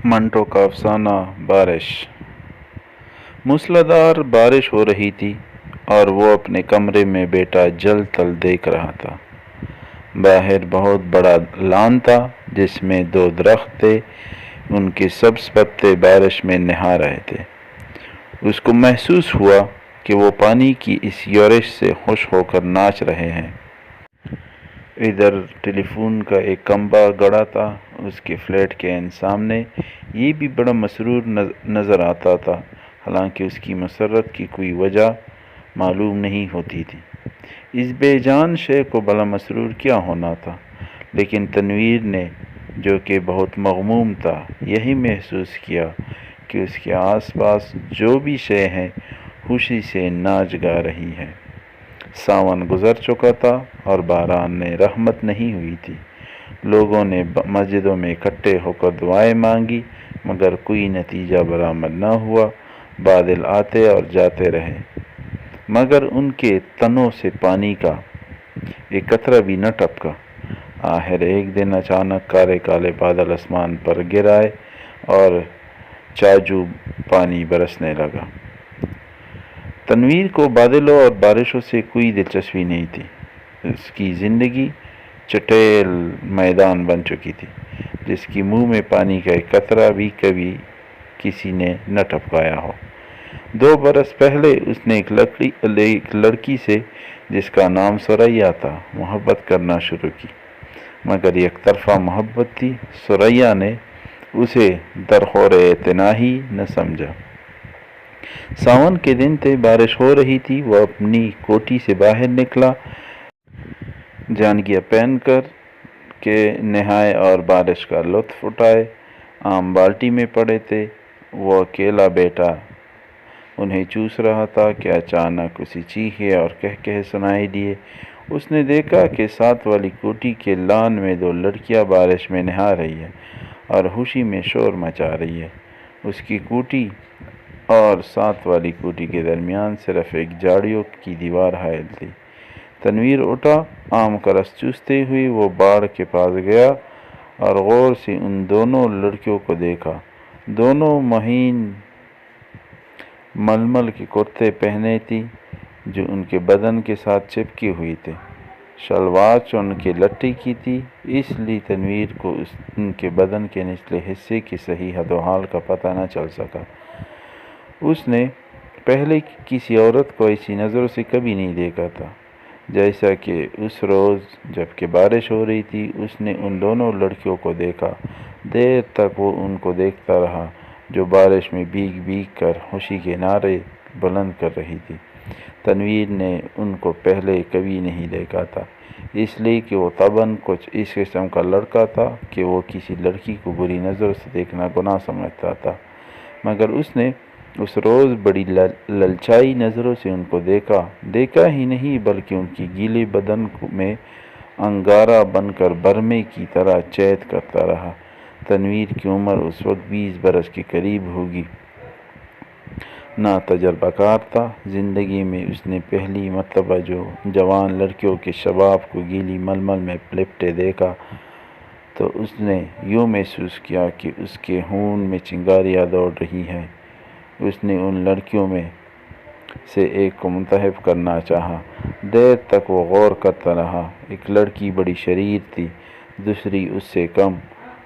منٹو کا افسانہ بارش۔ موسلادھار بارش ہو رہی تھی اور وہ اپنے کمرے میں بیٹا جل تل دیکھ رہا تھا۔ باہر بہت بڑا لان تھا جس میں 2 درخت تھے، ان کے سبز پتے بارش میں نہا رہے تھے۔ اس کو محسوس ہوا کہ وہ پانی کی اس یورش سے خوش ہو کر ناچ رہے ہیں۔ ادھر ٹیلی فون کا ایک کھمبا گڑا تھا، اس کے فلیٹ کے سامنے۔ یہ بھی بڑا مسرور نظر آتا تھا، حالانکہ اس کی مسرت کی کوئی وجہ معلوم نہیں ہوتی تھی۔ اس بے جان شے کو بھلا مسرور کیا ہونا تھا؟ لیکن تنویر نے، جو کہ بہت مغموم تھا، یہی محسوس کیا کہ اس کے آس پاس جو بھی شے ہے خوشی سے ناچ گا رہی ہے۔ ساون گزر چکا تھا اور باران نے رحمت نہیں ہوئی تھی۔ لوگوں نے مسجدوں میں اکٹھے ہو کر دعائیں مانگی، مگر کوئی نتیجہ برآمد نہ ہوا۔ بادل آتے اور جاتے رہے، مگر ان کے تنوں سے پانی کا ایک قطرہ بھی نہ ٹپکا۔ آخر ایک دن اچانک کالے کالے بادل آسمان پر گر آئے اور چاجو پانی برسنے لگا۔ تنویر کو بادلوں اور بارشوں سے کوئی دلچسپی نہیں تھی۔ اس کی زندگی چٹیل میدان بن چکی تھی، جس کی منہ میں پانی کا ایک قطرہ بھی کبھی کسی نے نہ ٹپکایا ہو۔ 2 برس پہلے اس نے ایک لڑکی سے، جس کا نام ثریا تھا، محبت کرنا شروع کی، مگر یک طرفہ محبت تھی۔ ثریا نے اسے درخور اعتنا ہی نہ سمجھا۔ ساون کے دن تھے، بارش ہو رہی تھی۔ وہ اپنی کوٹھی سے باہر نکلا، جانگیا پہن کر کے نہائے اور بارش کا لطف اٹھائے۔ آم بالٹی میں پڑے تھے، وہ اکیلا بیٹا انہیں چوس رہا تھا کہ اچانک اسے چیخے اور کہکہے سنائی دیے۔ اس نے دیکھا کہ ساتھ والی کوٹھی کے لان میں 2 لڑکیاں بارش میں نہا رہی ہیں اور خوشی میں شور مچا رہی ہیں۔ اس کی کوٹھی اور ساتھ والی کوٹھی کے درمیان صرف ایک جھاڑیوں کی دیوار حائل تھی۔ تنویر اٹھا، آم کا رس چوستے ہوئے وہ باڑ کے پاس گیا اور غور سے ان دونوں لڑکیوں کو دیکھا۔ دونوں مہین ململ کے کرتے پہنے تھی جو ان کے بدن کے ساتھ چپکے ہوئے تھے۔ شلوار چون کے لٹے کی تھی، اس لیے تنویر کو ان کے بدن کے نچلے حصے کی صحیح حد و حال کا پتہ نہ چل سکا۔ اس نے پہلے کسی عورت کو ایسی نظروں سے کبھی نہیں دیکھا تھا جیسا کہ اس روز جبکہ بارش ہو رہی تھی اس نے ان دونوں لڑکیوں کو دیکھا۔ دیر تک وہ ان کو دیکھتا رہا جو بارش میں بھیگ بھیگ کر خوشی کے نعرے بلند کر رہی تھی۔ تنویر نے ان کو پہلے کبھی نہیں دیکھا تھا، اس لیے کہ وہ طبعاً کچھ اس قسم کا لڑکا تھا کہ وہ کسی لڑکی کو بری نظر سے دیکھنا گناہ سمجھتا تھا، مگر اس نے اس روز بڑی للچائی نظروں سے ان کو دیکھا ہی نہیں بلکہ ان کی گیلے بدن میں انگارہ بن کر برمے کی طرح چیت کرتا رہا۔ تنویر کی عمر اس وقت 20 برس کے قریب ہوگی۔ نا تجربہ کار تھا۔ زندگی میں اس نے پہلی مرتبہ جو جوان لڑکیوں کے شباب کو گیلی ململ میں لپٹے دیکھا تو اس نے یوں محسوس کیا کہ اس کے خون میں چنگاریاں دوڑ رہی ہیں۔ اس نے ان لڑکیوں میں سے ایک کو منتخب کرنا چاہا۔ دیر تک وہ غور کرتا رہا۔ ایک لڑکی بڑی شریر تھی، دوسری اس سے کم۔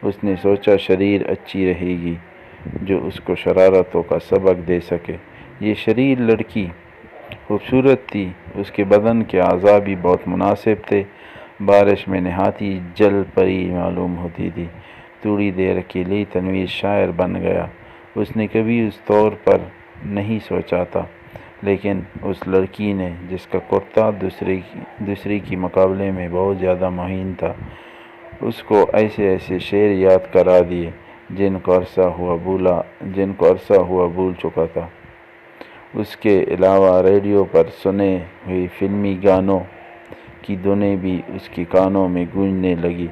اس نے سوچا شریر اچھی رہے گی جو اس کو شرارتوں کا سبق دے سکے۔ یہ شریر لڑکی خوبصورت تھی، اس کے بدن کے اعضاء بھی بہت مناسب تھے۔ بارش میں نہاتی جل پری معلوم ہوتی تھی۔ تھوڑی دیر کے لیے تنویر شاعر بن گیا۔ اس نے کبھی اس طور پر نہیں سوچا تھا، لیکن اس لڑکی نے، جس کا کرتا دوسری کی مقابلے میں بہت زیادہ مہین تھا، اس کو ایسے شعر یاد کرا دیے جن کو عرصہ ہوا بھول چکا تھا۔ اس کے علاوہ ریڈیو پر سنے ہوئے فلمی گانوں کی دھنیں بھی اس کے کانوں میں گونجنے لگی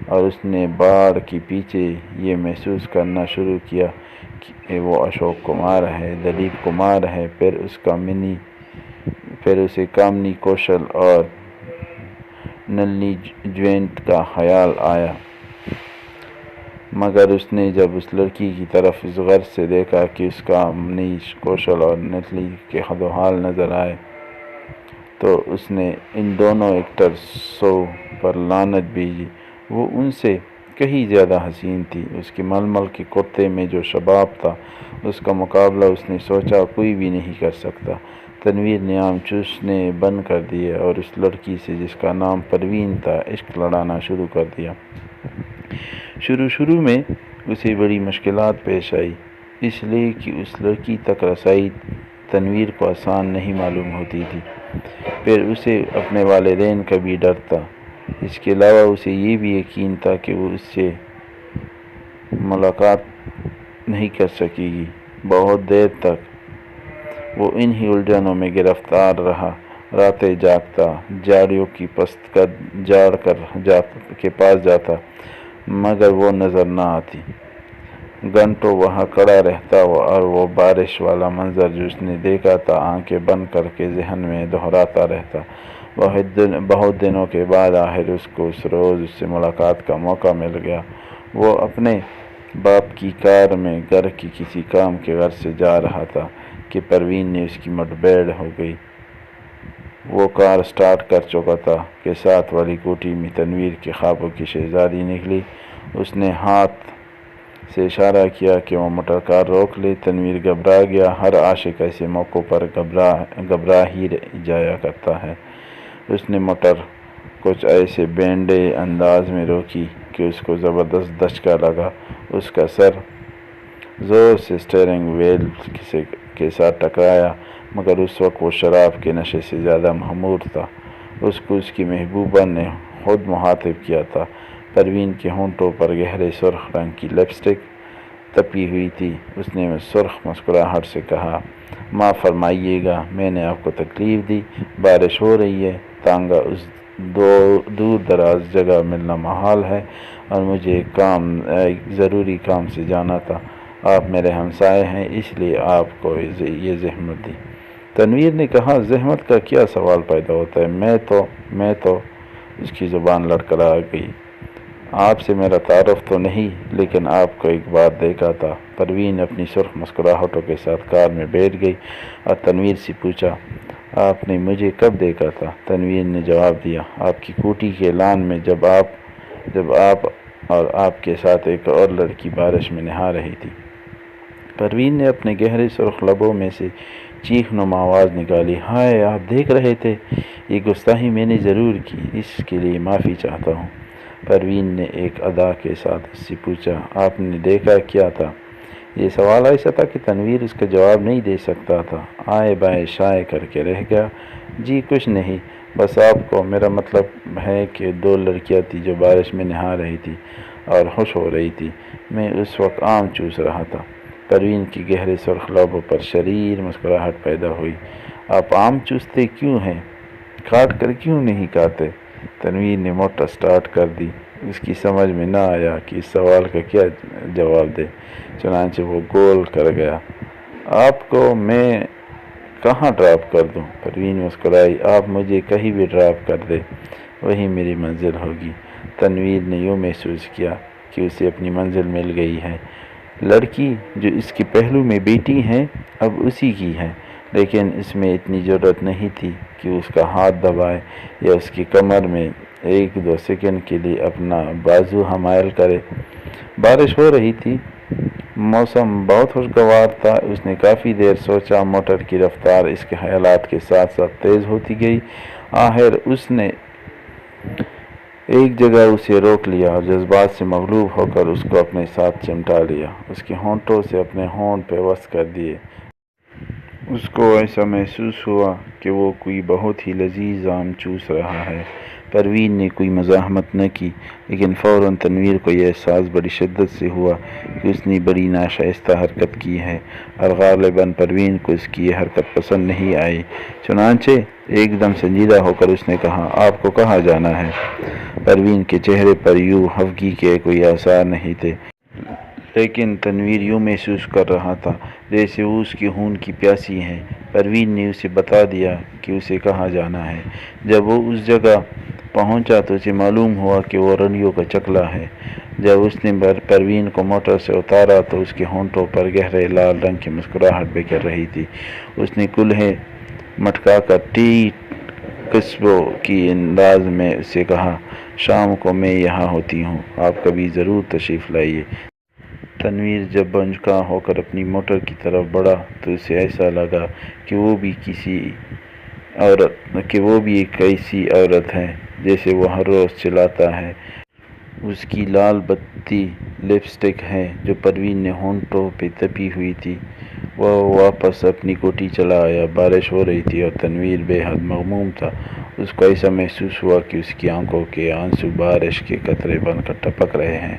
اور اس نے باڑ کے پیچھے یہ محسوس کرنا شروع کیا کہ وہ اشوک کمار ہے، دلیپ کمار ہے، پھر اسے کامنی کوشل اور نلنی جوینٹ کا خیال آیا۔ مگر اس نے جب اس لڑکی کی طرف اس غرض سے دیکھا کہ اس کا امنی کوشل اور نٹلی کے حد و حال نظر آئے تو اس نے ان دونوں ایکٹرسوں پر لعنت بھیجی۔ وہ ان سے کہیں زیادہ حسین تھی۔ اس کے ململ کے کرتے میں جو شباب تھا اس کا مقابلہ اس نے سوچا کوئی بھی نہیں کر سکتا۔ تنویر نے آم چوسنے بند کر دیے اور اس لڑکی سے جس کا نام پروین تھا عشق لڑانا شروع کر دیا۔ شروع میں اسے بڑی مشکلات پیش آئی، اس لیے کہ اس لڑکی تک رسائی تنویر کو آسان نہیں معلوم ہوتی تھی۔ پھر اسے اپنے والدین کا بھی ڈر تھا۔ اس کے علاوہ اسے یہ بھی یقین تھا کہ وہ اس سے ملاقات نہیں کر سکے گی۔ بہت دیر تک وہ انہی الجھنوں میں گرفتار رہا۔ راتیں جاگتا، جھاڑیوں کی پست جھاڑ کے پاس جاتا، مگر وہ نظر نہ آتی۔ گھنٹوں وہاں کھڑا رہتا اور وہ بارش والا منظر جو اس نے دیکھا تھا آنکھیں بند کر کے ذہن میں دہراتا رہتا۔ بہت دنوں کے بعد آخر اس کو اس روز اس سے ملاقات کا موقع مل گیا۔ وہ اپنے باپ کی کار میں گھر کی کسی کام کے غرض سے جا رہا تھا کہ پروین نے اس کی مڈبھیڑ ہو گئی۔ وہ کار سٹارٹ کر چکا تھا کہ ساتھ والی کوٹھی میں تنویر کے خوابوں کی شہزادی نکلی۔ اس نے ہاتھ سے اشارہ کیا کہ وہ موٹر کار روک لے۔ تنویر گھبرا گیا۔ ہر عاشق ایسے موقعوں پر گھبرا ہی جایا کرتا ہے۔ اس نے موٹر کچھ ایسے بینڈے انداز میں روکی کہ اس کو زبردست دھچکا لگا۔ اس کا سر زور سے اسٹیئرنگ وہیل کے ساتھ ٹکرایا، مگر اس وقت وہ شراب کے نشے سے زیادہ مخمور تھا۔ اس کو اس کی محبوبہ نے خود مخاطب کیا تھا۔ پروین کے ہونٹوں پر گہرے سرخ رنگ کی لپسٹک تپی ہوئی تھی۔ اس نے سرخ مسکراہٹ سے کہا، معاف فرمائیے گا، میں نے آپ کو تکلیف دی۔ بارش ہو رہی ہے، تانگہ اس دور دراز جگہ ملنا محال ہے اور مجھے ایک ضروری کام سے جانا تھا۔ آپ میرے ہمسائے ہیں، اس لیے آپ کو یہ زحمت دی۔ تنویر نے کہا، زحمت کا کیا سوال پیدا ہوتا ہے؟ میں تو اس کی زبان لڑکھڑا گئی۔ آپ سے میرا تعارف تو نہیں، لیکن آپ کو ایک بار دیکھا تھا۔ پروین اپنی سرخ مسکراہٹوں کے ساتھ کار میں بیٹھ گئی اور تنویر سے پوچھا، آپ نے مجھے کب دیکھا تھا؟ تنویر نے جواب دیا، آپ کی کوٹھی کے لان میں، جب آپ اور آپ کے ساتھ ایک اور لڑکی بارش میں نہا رہی تھی۔ پروین نے اپنے گہرے سرخ لبوں میں سے چیخ نما آواز نکالی، ہائے، آپ دیکھ رہے تھے؟ یہ گستاخی میں نے ضرور کی، اس کے لیے معافی چاہتا ہوں۔ پروین نے ایک ادا کے ساتھ اس سے پوچھا، آپ نے دیکھا کیا تھا؟ یہ سوال ایسا تھا کہ تنویر اس کا جواب نہیں دے سکتا تھا۔ آئے بائیں شائع کر کے رہ گیا۔ جی کچھ نہیں، بس آپ کو، میرا مطلب ہے کہ دو لڑکیاں تھیں جو بارش میں نہا رہی تھی اور خوش ہو رہی تھی۔ میں اس وقت آم چوس رہا تھا۔ پروین کی گہرے سرخ لبوں پر شریر مسکراہٹ پیدا ہوئی۔ آپ آم چوستے کیوں ہیں؟ کاٹ کر کیوں نہیں کھاتے؟ تنویر نے موٹر سٹارٹ کر دی۔ اس کی سمجھ میں نہ آیا کہ اس سوال کا کیا جواب دے، چنانچہ وہ گول کر گیا۔ آپ کو میں کہاں ڈراپ کر دوں؟ پروین مسکرائی، آپ مجھے کہیں بھی ڈراپ کر دے، وہی میری منزل ہوگی۔ تنویر نے یوں محسوس کیا کہ اسے اپنی منزل مل گئی ہے۔ لڑکی جو اس کے پہلو میں بیٹھی ہے اب اسی کی ہے، لیکن اس میں اتنی ضرورت نہیں تھی کہ اس کا ہاتھ دبائے یا اس کی کمر میں ایک دو سیکنڈ کے لیے اپنا بازو حمائل کرے۔ بارش ہو رہی تھی، موسم بہت خوشگوار تھا۔ اس نے کافی دیر سوچا۔ موٹر کی رفتار اس کے خیالات کے ساتھ ساتھ تیز ہوتی گئی۔ آخر اس نے ایک جگہ اسے روک لیا اور جذبات سے مغلوب ہو کر اس کو اپنے ساتھ چمٹا لیا، اس کے ہونٹوں سے اپنے ہونٹ پہ وصل کر دیے۔ اس کو ایسا محسوس ہوا کہ وہ کوئی بہت ہی لذیذ آم چوس رہا ہے۔ پروین نے کوئی مزاحمت نہ کی، لیکن فوراً تنویر کو یہ احساس بڑی شدت سے ہوا کہ اس نے بڑی ناشائستہ حرکت کی ہے اور غالباً پروین کو اس کی یہ حرکت پسند نہیں آئی۔ چنانچہ ایک دم سنجیدہ ہو کر اس نے کہا، آپ کو کہاں جانا ہے؟ پروین کے چہرے پر یوں خفگی کے کوئی آثار نہیں تھے، لیکن تنویر یوں محسوس کر رہا تھا جیسے وہ اس کی خون کی پیاسی ہے۔ پروین نے اسے بتا دیا کہ اسے کہاں جانا ہے۔ جب وہ اس جگہ پہنچا تو اسے معلوم ہوا کہ وہ رنڈیوں کا چکلا ہے۔ جب اس نے پروین کو موٹر سے اتارا تو اس کے ہونٹوں پر گہرے لال رنگ کی مسکراہٹ بکھر رہی تھی۔ اس نے کلہے مٹکا کر ٹیٹ قصبوں کی انداز میں اسے کہا، شام کو میں یہاں ہوتی ہوں، آپ کبھی ضرور تشریف لائیے۔ تنویر جب بھونچکا ہو کر اپنی موٹر کی طرف بڑھا تو اسے ایسا لگا کہ وہ بھی ایک ایسی عورت ہے جیسے وہ ہر روز چلاتا ہے۔ اس کی لال بتی لپسٹک ہے جو پروین نے ہونٹوں پہ تپی ہوئی تھی۔ وہ واپس اپنی کوٹھی چلا آیا۔ بارش ہو رہی تھی اور تنویر بے حد مغموم تھا۔ اس کو ایسا محسوس ہوا کہ اس کی آنکھوں کے آنسو بارش کے قطرے بن کر ٹپک رہے ہیں۔